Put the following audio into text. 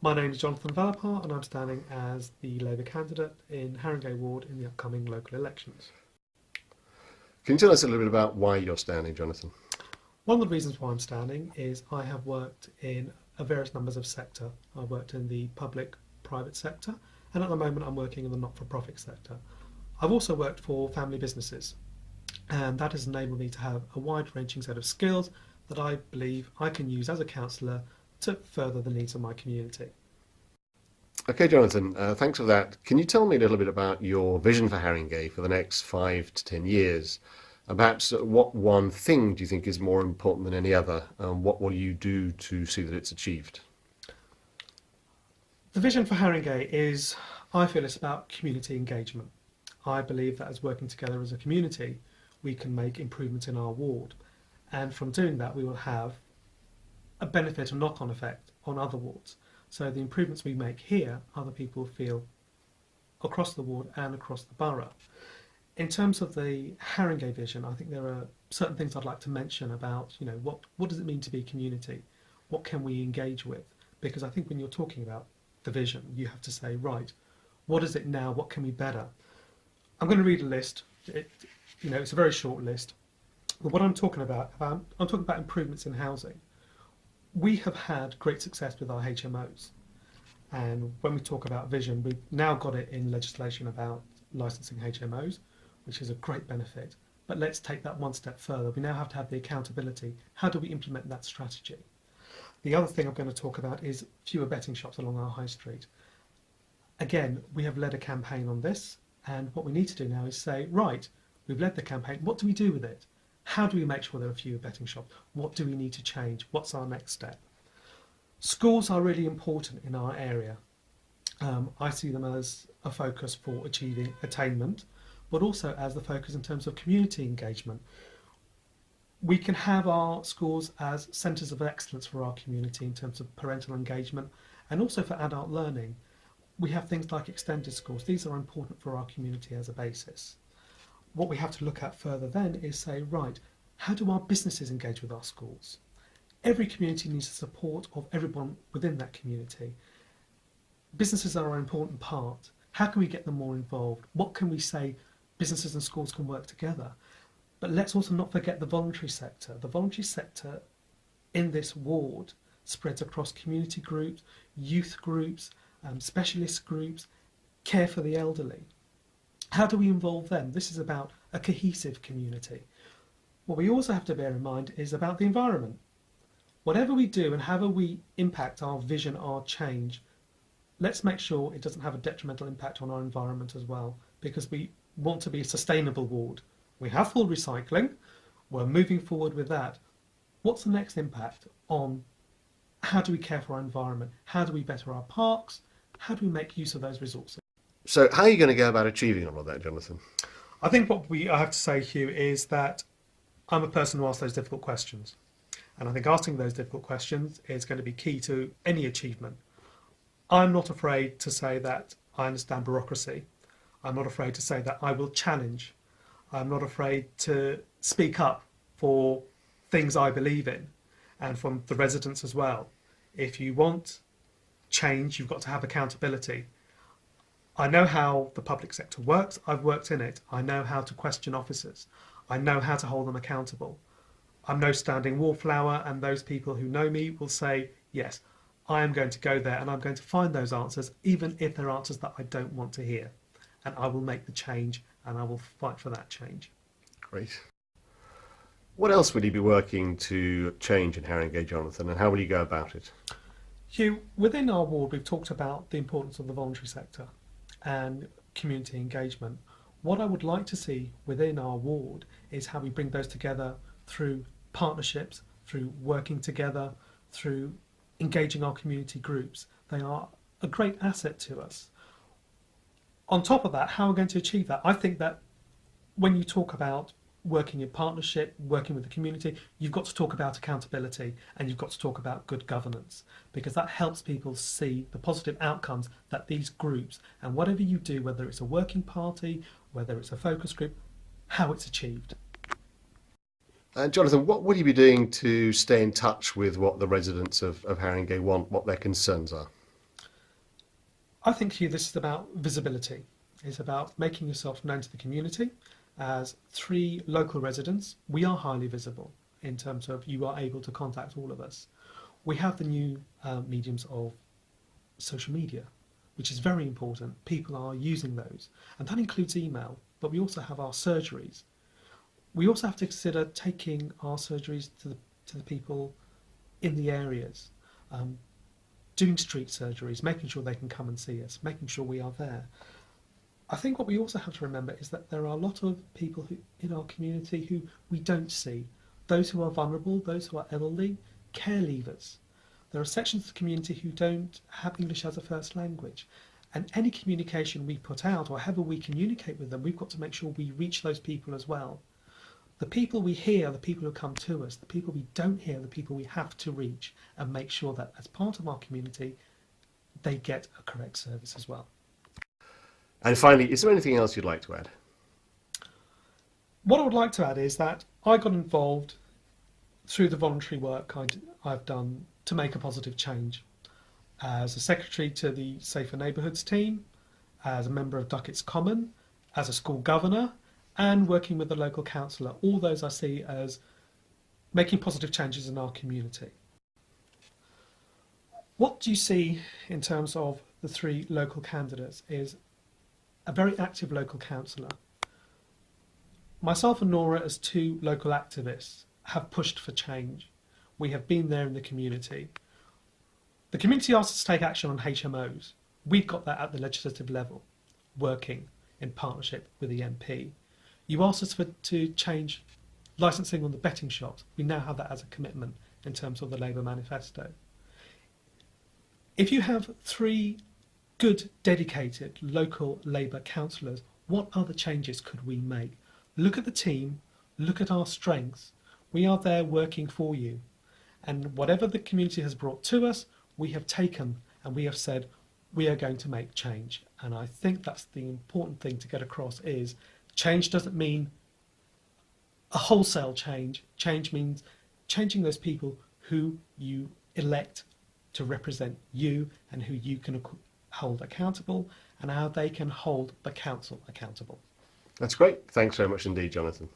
My name is Jonathan Vellapah and I'm standing as the Labour candidate in Harringay ward in the upcoming local elections. Can you tell us a little bit about why you're standing, Jonathan? One of the reasons why I'm standing is I have worked in a various numbers of sector. I've worked in the public, private sector, and at the moment I'm working in the not-for-profit sector. I've also worked for family businesses, and that has enabled me to have a wide-ranging set of skills that I believe I can use as a councillor to further the needs of my community. Okay, Jonathan, thanks for that. Can you tell me a little bit about your vision for Harringay for the next 5 to 10 years? And perhaps what one thing do you think is more important than any other? And what will you do to see that it's achieved? The vision for Harringay is, I feel it's about community engagement. I believe that as working together as a community, we can make improvements in our ward. And from doing that, we will have a benefit, a knock-on effect on other wards. So the improvements we make here, other people feel across the ward and across the borough. In terms of the Harringay vision, I think there are certain things I'd like to mention about, what does it mean to be community? What can we engage with? Because I think when you're talking about the vision, you have to say, right, what is it now? What can we better? I'm going to read a list. It's a very short list. But what I'm talking about improvements in housing. We have had great success with our HMOs. And when we talk about vision, we've now got it in legislation about licensing HMOs, which is a great benefit. But let's take that one step further. We now have to have the accountability. How do we implement that strategy? The other thing I'm going to talk about is fewer betting shops along our high street. Again, we have led a campaign on this, and what we need to do now is say, right, we've led the campaign, what do we do with it? How do we make sure there are fewer betting shops? What do we need to change? What's our next step? Schools are really important in our area. I see them as a focus for achieving attainment, but also as the focus in terms of community engagement. We can have our schools as centres of excellence for our community in terms of parental engagement and also for adult learning. We have things like extended schools. These are important for our community as a basis. What we have to look at further then is say, right, how do our businesses engage with our schools? Every community needs the support of everyone within that community. Businesses are an important part. How can we get them more involved? What can we say businesses and schools can work together? But let's also not forget the voluntary sector. The voluntary sector in this ward spreads across community groups, youth groups, specialist groups, care for the elderly. How do we involve them? This is about a cohesive community. What we also have to bear in mind is about the environment. Whatever we do and however we impact our vision, our change, let's make sure it doesn't have a detrimental impact on our environment as well, because we want to be a sustainable ward. We have full recycling, we're moving forward with that. What's the next impact on how do we care for our environment? How do we better our parks? How do we make use of those resources? So how are you going to go about achieving all of that, Jonathan? I think I have to say, Hugh, is that I'm a person who asks those difficult questions. And I think asking those difficult questions is going to be key to any achievement. I'm not afraid to say that I understand bureaucracy. I'm not afraid to say that I will challenge. I'm not afraid to speak up for things I believe in, and from the residents as well. If you want change, you've got to have accountability. I know how the public sector works. I've worked in it. I know how to question officers. I know how to hold them accountable. I'm no standing wallflower, and those people who know me will say, yes, I am going to go there and I'm going to find those answers, even if they're answers that I don't want to hear. And I will make the change and I will fight for that change. Great. What else will you be working to change in Harringay, Jonathan, and how will you go about it? Hugh, within our ward, we've talked about the importance of the voluntary sector and community engagement. What I would like to see within our ward is how we bring those together through partnerships, through working together, through engaging our community groups. They are a great asset to us. On top of that, how we're going to achieve that, I think that when you talk about working in partnership, working with the community, you've got to talk about accountability and you've got to talk about good governance, because that helps people see the positive outcomes that these groups, and whatever you do, whether it's a working party, whether it's a focus group, how it's achieved. Jonathan, what will you be doing to stay in touch with what the residents of Harringay want, what their concerns are? I think here this is about visibility. It's about making yourself known to the community. As 3 local residents, we are highly visible in terms of you are able to contact all of us. We have the new mediums of social media, which is very important. People are using those, and that includes email, but we also have our surgeries. We also have to consider taking our surgeries to the people in the areas, doing street surgeries, making sure they can come and see us, making sure we are there. I think what we also have to remember is that there are a lot of people who, in our community who we don't see. Those who are vulnerable, those who are elderly, care leavers. There are sections of the community who don't have English as a first language. And any communication we put out, or however we communicate with them, we've got to make sure we reach those people as well. The people we hear, the people who come to us, the people we don't hear, the people we have to reach, and make sure that as part of our community, they get a correct service as well. And finally, is there anything else you'd like to add? What I would like to add is that I got involved through the voluntary work I've done to make a positive change. As a secretary to the Safer Neighbourhoods team, as a member of Duckett's Common, as a school governor, and working with the local councillor. All those I see as making positive changes in our community. What do you see in terms of the 3 local candidates is a very active local councillor. Myself and Nora, as 2 local activists, have pushed for change. We have been there in the community. The community asked us to take action on HMOs. We've got that at the legislative level, working in partnership with the MP. You asked us to change licensing on the betting shops. We now have that as a commitment in terms of the Labour manifesto. If you have 3 good, dedicated local Labour councillors, what other changes could we make? Look at the team, look at our strengths. We are there working for you. And whatever the community has brought to us, we have taken and we have said, we are going to make change. And I think that's the important thing to get across is change doesn't mean a wholesale change. Change means changing those people who you elect to represent you and who you can hold accountable and how they can hold the council accountable. That's great. Thanks very much indeed, Jonathan.